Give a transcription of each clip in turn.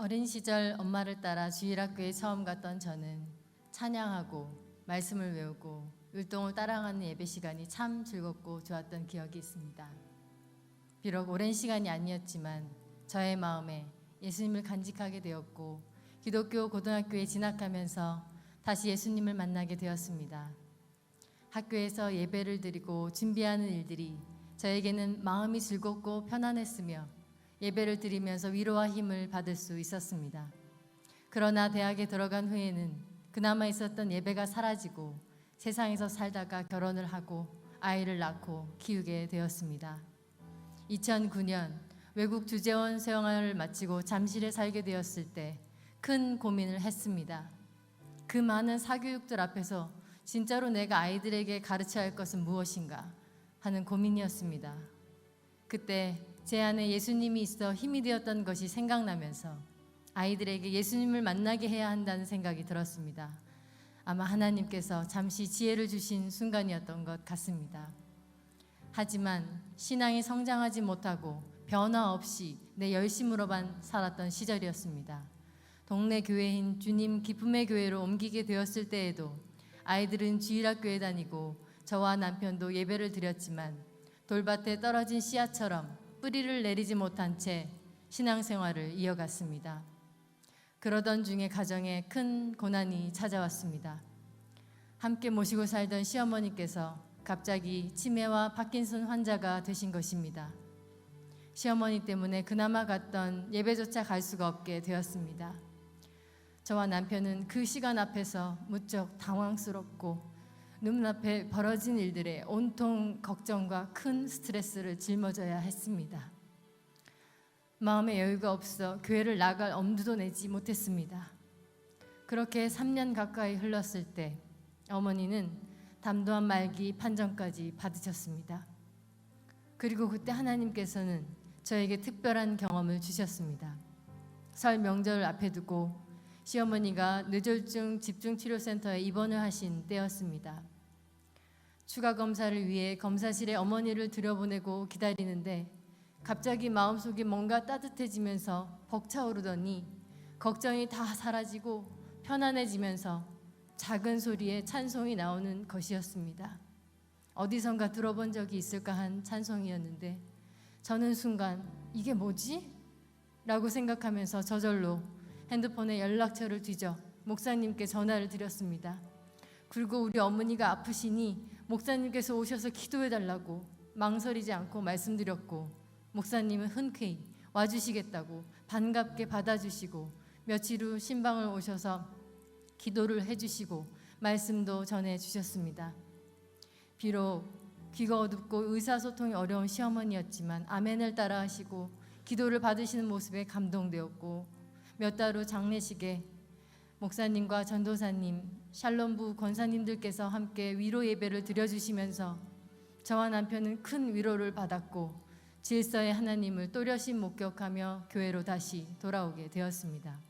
어린 시절 엄마를 따라 주일학교에 처음 갔던 저는 찬양하고 말씀을 외우고 율동을 따라가는 예배 시간이 참 즐겁고 좋았던 기억이 있습니다. 비록 오랜 시간이 아니었지만 저의 마음에 예수님을 간직하게 되었고 기독교 고등학교에 진학하면서 다시 예수님을 만나게 되었습니다. 학교에서 예배를 드리고 준비하는 일들이 저에게는 마음이 즐겁고 편안했으며 예배를 드리면서 위로와 힘을 받을 수 있었습니다. 그러나 대학에 들어간 후에는 그나마 있었던 예배가 사라지고 세상에서 살다가 결혼을 하고 아이를 낳고 키우게 되었습니다. 2009년 외국 주재원 생활을 마치고 잠실에 살게 되었을 때 큰 고민을 했습니다. 그 많은 사교육들 앞에서 진짜로 내가 아이들에게 가르쳐야 할 것은 무엇인가 하는 고민이었습니다. 그때 제 안에 예수님이 있어 힘이 되었던 것이 생각나면서 아이들에게 예수님을 만나게 해야 한다는 생각이 들었습니다. 아마 하나님께서 잠시 지혜를 주신 순간이었던 것 같습니다. 하지만 신앙이 성장하지 못하고 변화 없이 내 열심으로만 살았던 시절이었습니다. 동네 교회인 주님 기쁨의 교회로 옮기게 되었을 때에도 아이들은 주일학교에 다니고 저와 남편도 예배를 드렸지만 돌밭에 떨어진 씨앗처럼 뿌리를 내리지 못한 채 신앙생활을 이어갔습니다. 그러던 중에 가정에 큰 고난이 찾아왔습니다. 함께 모시고 살던 시어머니께서 갑자기 치매와 파킨슨 환자가 되신 것입니다. 시어머니 때문에 그나마 갔던 예배조차 갈 수가 없게 되었습니다. 저와 남편은 그 시간 앞에서 무척 당황스럽고 눈앞에 벌어진 일들에 온통 걱정과 큰 스트레스를 짊어져야 했습니다. 마음의 여유가 없어 교회를 나갈 엄두도 내지 못했습니다. 그렇게 3년 가까이 흘렀을 때 어머니는 담도한 말기 판정까지 받으셨습니다. 그리고 그때 하나님께서는 저에게 특별한 경험을 주셨습니다. 설 명절을 앞에 두고 시어머니가 뇌졸중 집중치료센터에 입원을 하신 때였습니다. 추가 검사를 위해 검사실에 어머니를 들여보내고 기다리는데 갑자기 마음속이 뭔가 따뜻해지면서 벅차오르더니 걱정이 다 사라지고 편안해지면서 작은 소리에 찬송이 나오는 것이었습니다. 어디선가 들어본 적이 있을까 한 찬송이었는데 저는 순간 이게 뭐지? 라고 생각하면서 저절로 핸드폰에 연락처를 뒤져 목사님께 전화를 드렸습니다. 그리고 우리 어머니가 아프시니 목사님께서 오셔서 기도해달라고 망설이지 않고 말씀드렸고 목사님은 흔쾌히 와주시겠다고 반갑게 받아주시고 며칠 후 신방을 오셔서 기도를 해주시고 말씀도 전해주셨습니다. 비록 귀가 어둡고 의사소통이 어려운 시어머니였지만 아멘을 따라 하시고 기도를 받으시는 모습에 감동되었고 몇 달 후 장례식에 목사님과 전도사님, 샬롬부 권사님들께서 함께 위로 예배를 드려주시면서 저와 남편은 큰 위로를 받았고 질서의 하나님을 또렷이 목격하며 교회로 다시 돌아오게 되었습니다.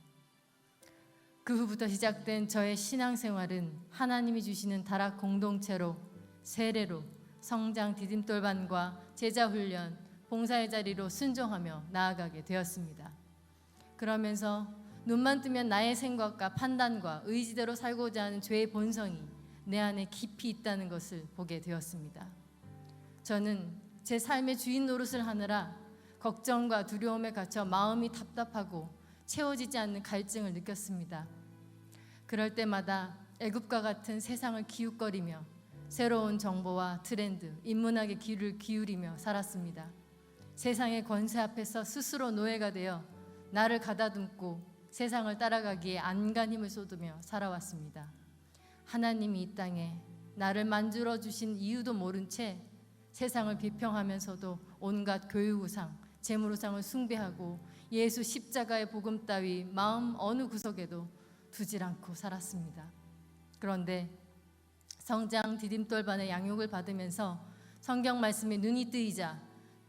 그 후부터 시작된 저의 신앙생활은 하나님이 주시는 다락 공동체로 세례로 성장 디딤돌반과 제자훈련, 봉사의 자리로 순종하며 나아가게 되었습니다. 그러면서 눈만 뜨면 나의 생각과 판단과 의지대로 살고자 하는 죄의 본성이 내 안에 깊이 있다는 것을 보게 되었습니다. 저는 제 삶의 주인 노릇을 하느라 걱정과 두려움에 갇혀 마음이 답답하고 채워지지 않는 갈증을 느꼈습니다. 그럴 때마다 애굽과 같은 세상을 기웃거리며 새로운 정보와 트렌드, 인문학에 귀를 기울이며 살았습니다. 세상의 권세 앞에서 스스로 노예가 되어 나를 가다듬고 세상을 따라가기에 안간 힘을 쏟으며 살아왔습니다. 하나님이 이 땅에 나를 만들어 주신 이유도 모른 채 세상을 비평하면서도 온갖 교육우상, 재물우상을 숭배하고 예수 십자가의 복음 따위 마음 어느 구석에도 두질 않고 살았습니다. 그런데 성장 디딤돌반의 양육을 받으면서 성경 말씀에 눈이 뜨이자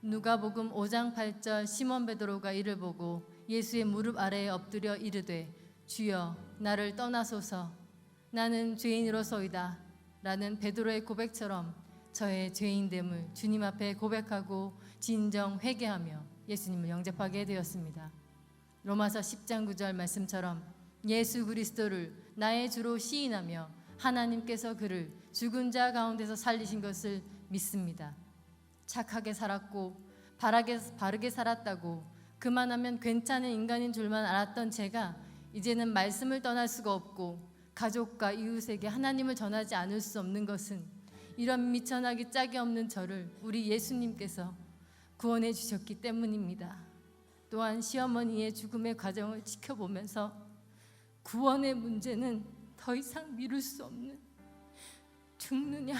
누가복음 5장 8절 시몬 베드로가 이를 보고 예수의 무릎 아래에 엎드려 이르되 주여 나를 떠나소서 나는 죄인으로소이다 라는 베드로의 고백처럼 저의 죄인됨을 주님 앞에 고백하고 진정 회개하며 예수님을 영접하게 되었습니다. 로마서 10장 9절 말씀처럼 예수 그리스도를 나의 주로 시인하며 하나님께서 그를 죽은 자 가운데서 살리신 것을 믿습니다. 착하게 살았고 바르게 살았다고 그만하면 괜찮은 인간인 줄만 알았던 제가 이제는 말씀을 떠날 수가 없고 가족과 이웃에게 하나님을 전하지 않을 수 없는 것은 이런 미천하기 짝이 없는 저를 우리 예수님께서 구원해 주셨기 때문입니다. 또한 시어머니의 죽음의 과정을 지켜보면서 구원의 문제는 더 이상 미룰 수 없는 죽느냐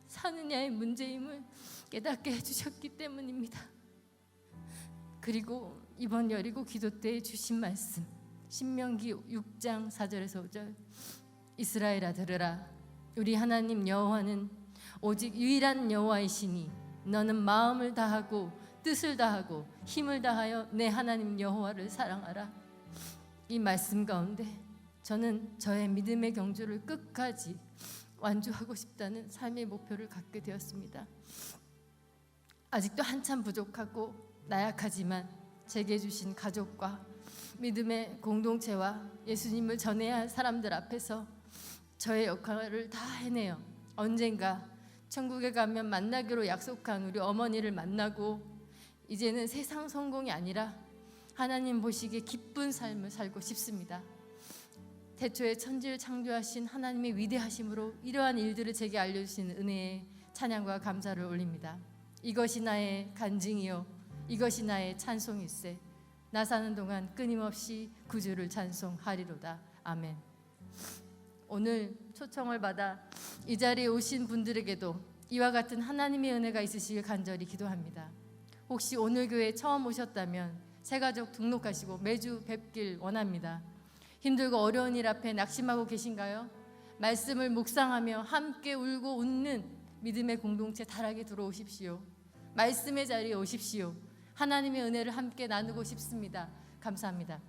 사느냐의 문제임을 깨닫게 해주셨기 때문입니다. 그리고 이번 여리고 기도 때 주신 말씀 신명기 6장 4절에서 5절 이스라엘아 들으라 우리 하나님 여호와는 오직 유일한 여호와이시니 너는 마음을 다하고 뜻을 다하고 힘을 다하여 내 하나님 여호와를 사랑하라. 이 말씀 가운데 저는 저의 믿음의 경주를 끝까지 완주하고 싶다는 삶의 목표를 갖게 되었습니다. 아직도 한참 부족하고 나약하지만 제게 주신 가족과 믿음의 공동체와 예수님을 전해야 할 사람들 앞에서 저의 역할을 다 해내요. 언젠가 천국에 가면 만나기로 약속한 우리 어머니를 만나고 이제는 세상 성공이 아니라 하나님 보시기에 기쁜 삶을 살고 싶습니다. 태초에 천지를 창조하신 하나님의 위대하심으로 이러한 일들을 제게 알려주신 은혜에 찬양과 감사를 올립니다. 이것이 나의 간증이요 이것이 나의 찬송일세. 나 사는 동안 끊임없이 구주를 찬송하리로다. 아멘. 오늘 초청을 받아 이 자리에 오신 분들에게도 이와 같은 하나님의 은혜가 있으시길 간절히 기도합니다. 혹시 오늘 교회에 처음 오셨다면 새가족 등록하시고 매주 뵙길 원합니다. 힘들고 어려운 일 앞에 낙심하고 계신가요? 말씀을 묵상하며 함께 울고 웃는 믿음의 공동체 다락에 들어오십시오. 말씀의 자리에 오십시오. 하나님의 은혜를 함께 나누고 싶습니다. 감사합니다.